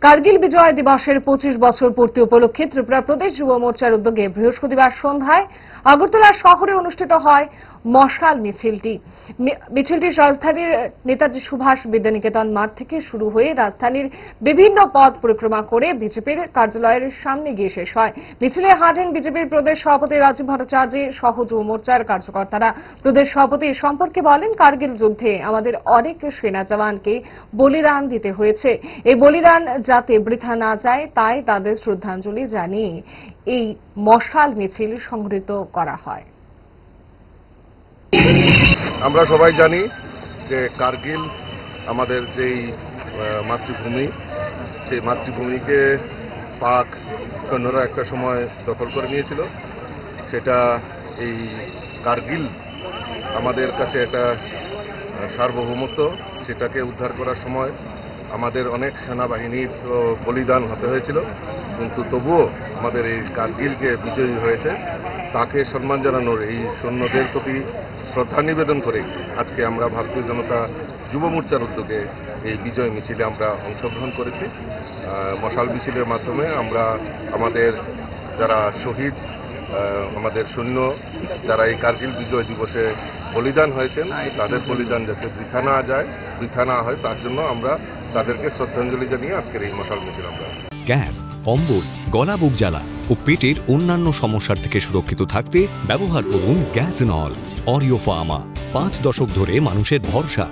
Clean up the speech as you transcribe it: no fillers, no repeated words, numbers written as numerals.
কার্গিল বিজয় দিবসের 25 বছর পূর্তি উপলক্ষে ত্রিপুরা প্রদেশ যুব মোর্চার উদ্যোগে বৃহস্পতিবার সন্ধ্যায় আগরতলা শহরে অনুষ্ঠিত হয় মশাল মিছিলটি। মিছিলটি রাজধানীর নেতাজি সুভাষ বিদ্যানিকেতন মাঠ থেকে শুরু হয়ে রাজধানীর বিভিন্ন পথ পরিক্রমা করে বিজেপির কার্যালয়ের সামনে গিয়ে শেষ হয়। মিছিলে হাঁটেন বিজেপির প্রদেশ সভাপতি রাজীব ভট্টাচার্য সহ যুব মোর্চার কার্যকর্তারা। প্রদেশ সভাপতি সম্পর্কে বলেন, কার্গিল যুদ্ধে আমাদের অনেক সেনা জওয়ানকে বলিদান দিতে হয়েছে। এই বলিদান যাতে বৃথা না যায় তাই তাদের শ্রদ্ধাঞ্জলি জানিয়ে এই মশাল মিছিল সংগঠিত করা হয়। আমরা সবাই জানি যে কার্গিল আমাদের যেই মাতৃভূমি, সেই মাতৃভূমিকে পাক সৈন্যরা একটা সময় দখল করে নিয়েছিল। সেটা এই কার্গিল আমাদের কাছে একটা সার্বভৌমত্ব, সেটাকে উদ্ধার করার সময় আমাদের অনেক সেনাবাহিনীর বলিদান হতে হয়েছিল, কিন্তু তবুও আমাদের এই কার্গিলকে বিজয়ী হয়েছে। তাকে সম্মান জানানোর, এই সৈন্যদের প্রতি শ্রদ্ধা নিবেদন করে আজকে আমরা ভারতীয় জনতা যুব মোর্চার উদ্যোগে এই বিজয় মিছিলে আমরা অংশগ্রহণ করেছি। মশাল মিছিলের মাধ্যমে আমরা আমাদের যারা শহীদ, আমাদের সৈন্য যারা এই কার্গিল বিজয় দিবসে বলিদান হয়েছেন, তাদের বলিদান যাতে বৃথা না যায়, বৃথা না হয়, তার জন্য আমরা তাদেরকে শ্রদ্ধাঞ্জলি জানিয়ে আজকের এই মশাল মিছিল আমরা। গ্যাস, অম্বল, গলা বুক জ্বালা ও পেটের অন্যান্য সমস্যার থেকে সুরক্ষিত থাকতে ব্যবহার করুন গ্যাসনল। অরিও ফার্মা, 5 দশক ধরে মানুষের ভরসা।